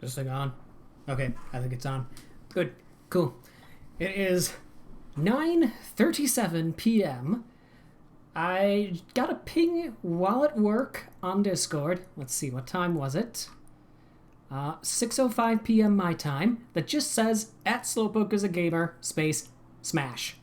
This thing on? Okay, I think it's on. Good. Cool. It is 9:37 p.m. I got a ping while at work on Discord. Let's see, what time was it? 6:05 p.m. my time. That just says, at Slowpoke is a gamer, space, smash.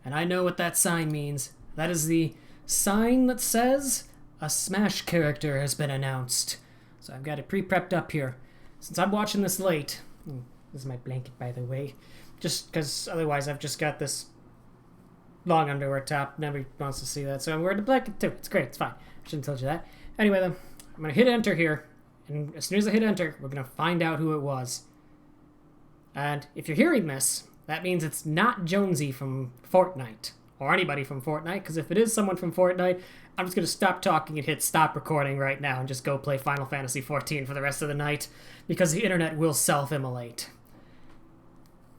And I know what that sign means. That is the sign that says a Smash character has been announced. So I've got it pre-prepped up here. Since I'm watching this late, this is my blanket, by the way, just because otherwise I've just got this long underwear top. Nobody wants to see that, so I'm wearing a blanket too. It's great. It's fine. I shouldn't have told you that. Anyway, then, I'm going to hit enter here, and as soon as I hit enter, we're going to find out who it was. And if you're hearing this, that means it's not Jonesy from Fortnite, or anybody from Fortnite, because if it is someone from Fortnite, I'm just going to stop talking and hit stop recording right now and just go play Final Fantasy XIV for the rest of the night, because the internet will self-immolate.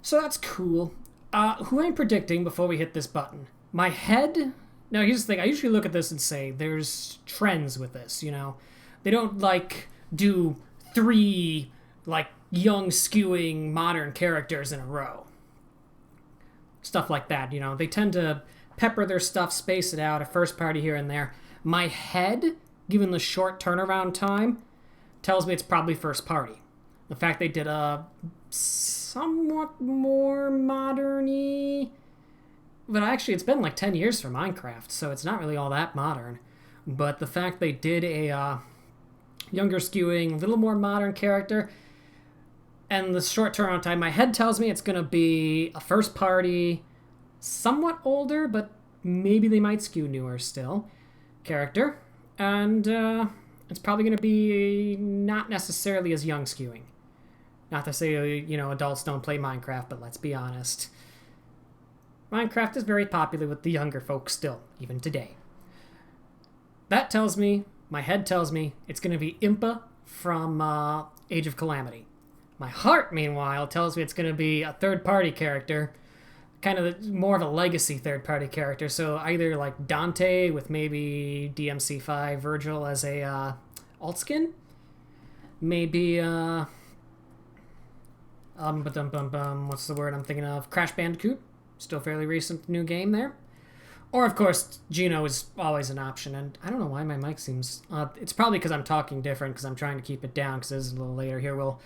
So that's cool. Who I'm predicting before we hit this button? My head... Now, here's the thing. I usually look at this and say there's trends with this, you know? They don't, do 3, young, skewing, modern characters in a row. Stuff like that, you know? They tend to pepper their stuff, space it out, a first party here and there. My head, given the short turnaround time, tells me it's probably first party. The fact they did a somewhat more modern-y... But actually, it's been 10 years for Minecraft, so it's not really all that modern. But the fact they did a younger skewing, little more modern character, and the short turnaround time, my head tells me it's going to be a first party, somewhat older, but maybe they might skew newer still, character. And it's probably going to be not necessarily as young skewing. Not to say, adults don't play Minecraft, but let's be honest. Minecraft is very popular with the younger folks still, even today. That tells me, my head tells me, it's going to be Impa from Age of Calamity. My heart, meanwhile, tells me it's going to be a third-party character, kind of more of a legacy third-party character, so either Dante with maybe DMC5 Virgil as a alt skin, maybe what's the word I'm thinking of? Crash Bandicoot, still fairly recent new game there. Or, of course, Gino is always an option, and I don't know why my mic seems... it's probably because I'm talking different, because I'm trying to keep it down, because this is a little later here. We'll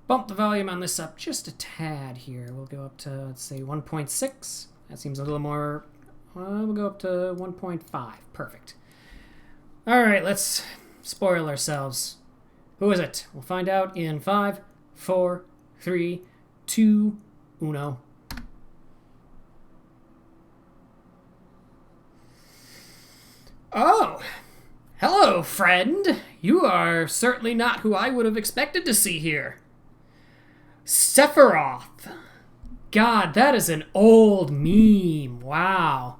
bump the volume on this up just a tad here. We'll go up to, let's say, 1.6. That seems a little more... we'll go up to 1.5. Perfect. All right, let's spoil ourselves. Who is it? We'll find out in 5, 4, 3, 2, 1. Oh, hello, friend. You are certainly not who I would have expected to see here. Sephiroth. God, that is an old meme. Wow.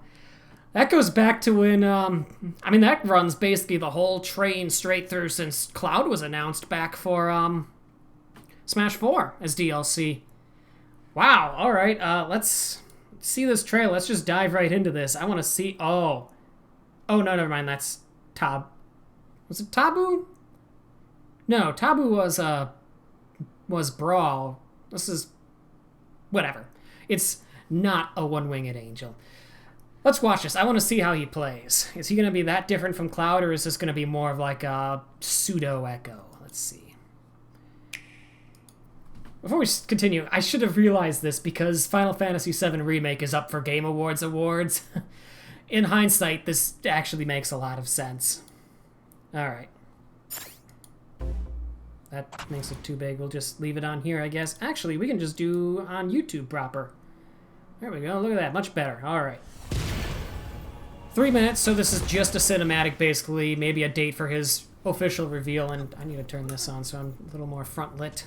That goes back to when, that runs basically the whole train straight through since Cloud was announced back for, Smash 4 as DLC. Wow, alright, let's see this trailer. Let's just dive right into this. I want to see... Oh, no, never mind. That's Was it Taboo? No, Taboo was Brawl. This is... Whatever. It's not a one-winged angel. Let's watch this. I want to see how he plays. Is he going to be that different from Cloud, or is this going to be more of a pseudo-echo? Let's see. Before we continue, I should have realized this because Final Fantasy VII Remake is up for Game Awards. In hindsight, this actually makes a lot of sense. Alright. That makes it too big. We'll just leave it on here, I guess. Actually, we can just do on YouTube proper. There we go. Look at that. Much better. Alright. 3 minutes, so this is just a cinematic, basically. Maybe a date for his official reveal. And I need to turn this on so I'm a little more front-lit.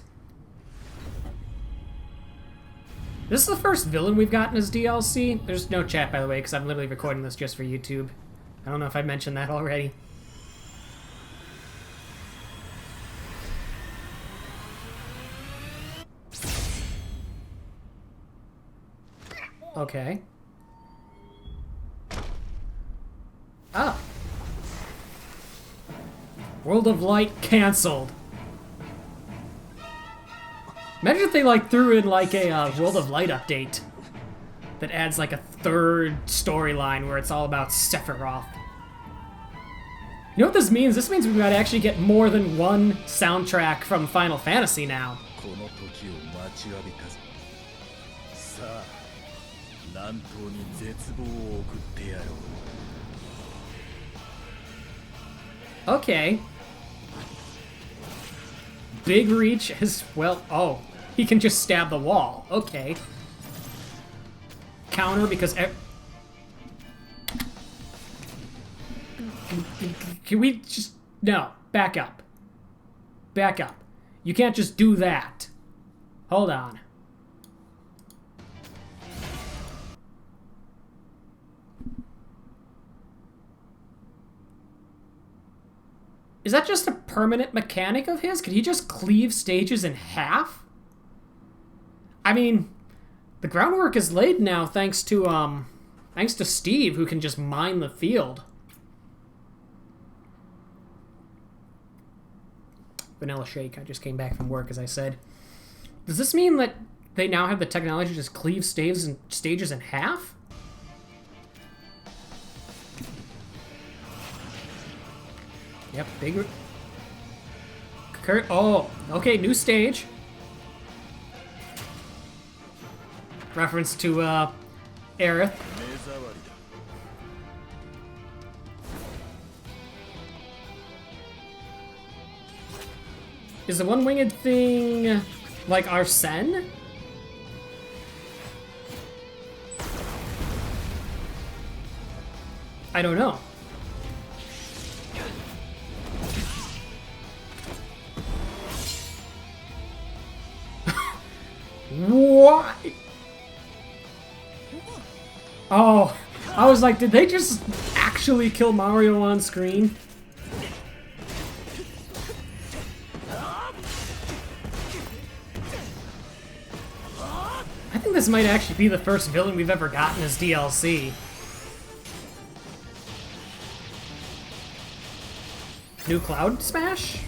This is the first villain we've gotten as DLC. There's no chat, by the way, because I'm literally recording this just for YouTube. I don't know if I mentioned that already. Okay. Ah. World of Light canceled. Imagine if they like threw in like a World of Light update that adds like a third storyline where it's all about Sephiroth. You know what this means? This means we might actually get more than one soundtrack from Final Fantasy now. Okay. Big reach as well. Oh, he can just stab the wall. Okay. Counter because... Can we just... No. Back up. Back up. You can't just do that. Hold on. Is that just a permanent mechanic of his? Could he just cleave stages in half? I mean, the groundwork is laid now thanks to Steve, who can just mine the field. Vanilla shake. I just came back from work, as I said. Does this mean that they now have the technology to just cleave stages in half? Yep, bigger. Oh, okay, new stage. Reference to Aerith. Is the one-winged thing like Arsene? I don't know. What? Oh, I was like, did they just actually kill Mario on screen? I think this might actually be the first villain we've ever gotten as DLC. New Cloud Smash?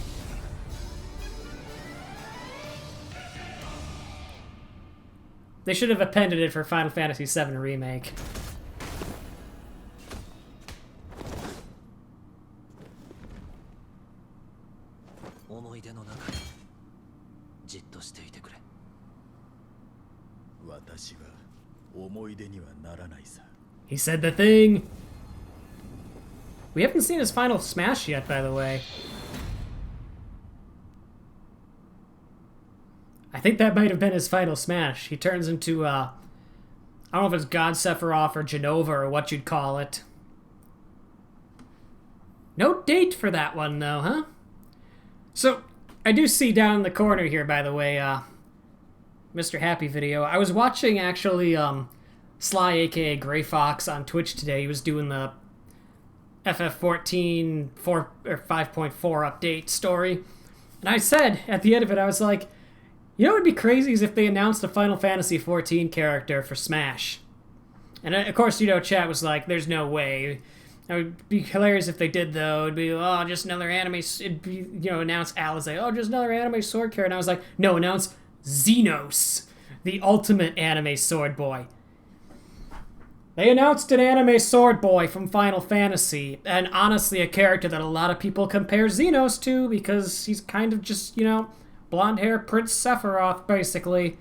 They should have appended it for Final Fantasy VII Remake. He said the thing! We haven't seen his final smash yet, by the way. I think that might have been his final smash. He turns into, I don't know if it's God Sephiroth or Genova or what you'd call it. No date for that one, though, huh? So, I do see down in the corner here, by the way, Mr. Happy video. I was watching, actually, Sly, aka Gray Fox, on Twitch today. He was doing the FF14 5.4 update story. And I said, at the end of it, I was like, you know what would be crazy is if they announced a Final Fantasy XIV character for Smash. And of course, you know, chat was like, there's no way. It would be hilarious if they did, though. It'd be, oh, just another anime... It'd be, you know, announce Alizé, oh, just another anime sword character. And I was like, no, announce Xenos, the ultimate anime sword boy. They announced an anime sword boy from Final Fantasy, and honestly a character that a lot of people compare Xenos to because he's kind of just, you know, blonde hair Prince Sephiroth, basically.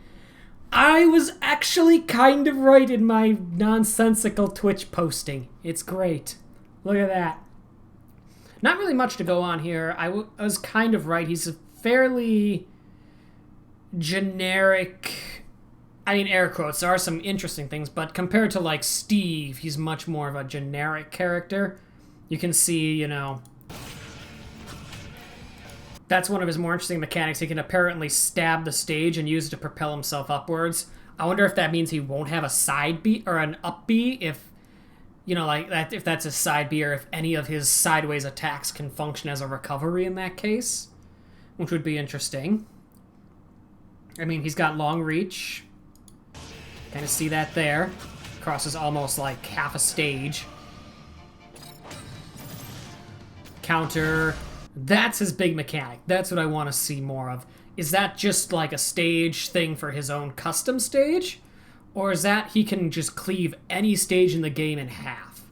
I was actually kind of right in my nonsensical Twitch posting. It's great. Look at that. Not really much to go on here. I was kind of right. He's a fairly generic... I mean, air quotes, there are some interesting things, but compared to, like, Steve, he's much more of a generic character. You can see, you know... That's one of his more interesting mechanics. He can apparently stab the stage and use it to propel himself upwards. I wonder if that means he won't have a side B or an up B if, you know, like, that, if that's a side B, or if any of his sideways attacks can function as a recovery in that case, which would be interesting. I mean, he's got long reach. Kind of see that there. Crosses almost like half a stage. Counter. That's his big mechanic. That's what I want to see more of. Is that just like a stage thing for his own custom stage? Or is that he can just cleave any stage in the game in half?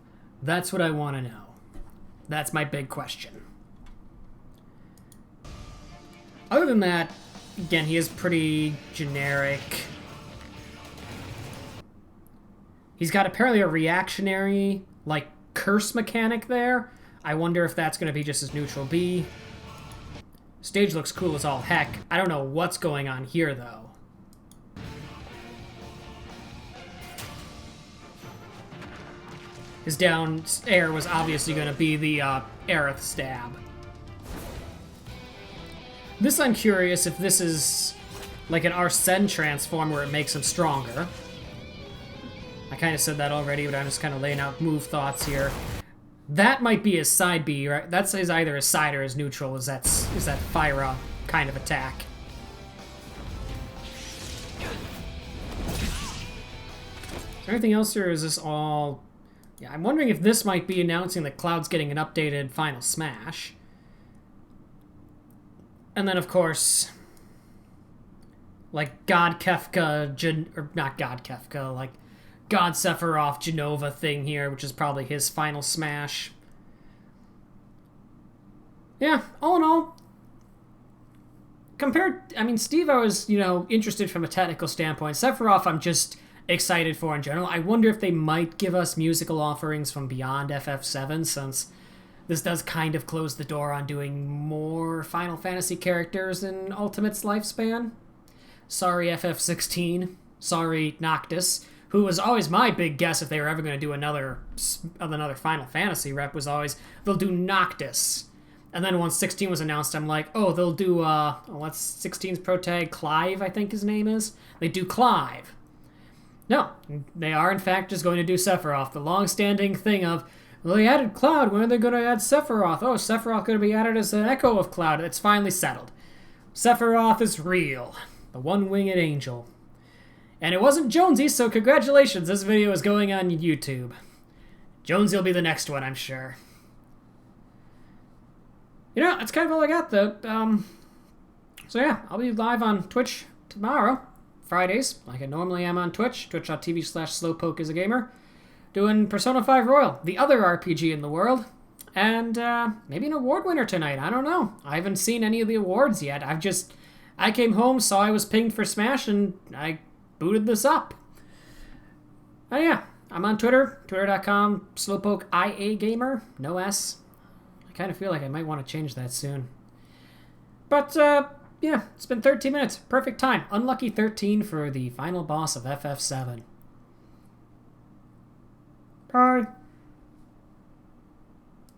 That's what I want to know. That's my big question. Other than that, again, he is pretty generic. He's got apparently a reactionary, like, curse mechanic there. I wonder if that's going to be just his neutral B. Stage looks cool as all heck. I don't know what's going on here, though. His down air was obviously going to be the Aerith stab. This I'm curious if this is like an Arsene transform where it makes him stronger. I kind of said that already, but I'm just kind of laying out move thoughts here. That might be his side B, right? That's either his side or his neutral, is that Fyra kind of attack. Is there anything else here, or is this all... Yeah, I'm wondering if this might be announcing that Cloud's getting an updated Final Smash. And then, of course, like God Kefka, or not God Kefka, like God Sephiroth Genova thing here, which is probably his Final Smash. Yeah, all in all, Steve I was, interested from a technical standpoint. Sephiroth I'm just excited for in general. I wonder if they might give us musical offerings from beyond FF7, since this does kind of close the door on doing more Final Fantasy characters in Ultimate's lifespan. Sorry, FF16. Sorry, Noctis, who was always my big guess if they were ever going to do another Final Fantasy rep, was always, they'll do Noctis. And then once 16 was announced, I'm like, oh, they'll do, what's 16's protag? Clive, I think his name is? They do Clive. No, they are in fact just going to do Sephiroth. The long-standing thing of, well, they added Cloud, when are they going to add Sephiroth? Oh, Sephiroth going to be added as an echo of Cloud. It's finally settled. Sephiroth is real. The one-winged angel. And it wasn't Jonesy, so congratulations, this video is going on YouTube. Jonesy will be the next one, I'm sure. That's kind of all I got, though. So yeah, I'll be live on Twitch tomorrow, Fridays, like I normally am on Twitch, twitch.tv/Slowpoke is a gamer, doing Persona 5 Royal, the other RPG in the world, and maybe an award winner tonight, I don't know. I haven't seen any of the awards yet. I came home, saw I was pinged for Smash, and I booted this up. Oh yeah, I'm on Twitter, twitter.com/SlowpokeIAGamer, no S. I kind of feel like I might want to change that soon. But, yeah, it's been 13 minutes. Perfect time. Unlucky 13 for the final boss of FF7. Bye.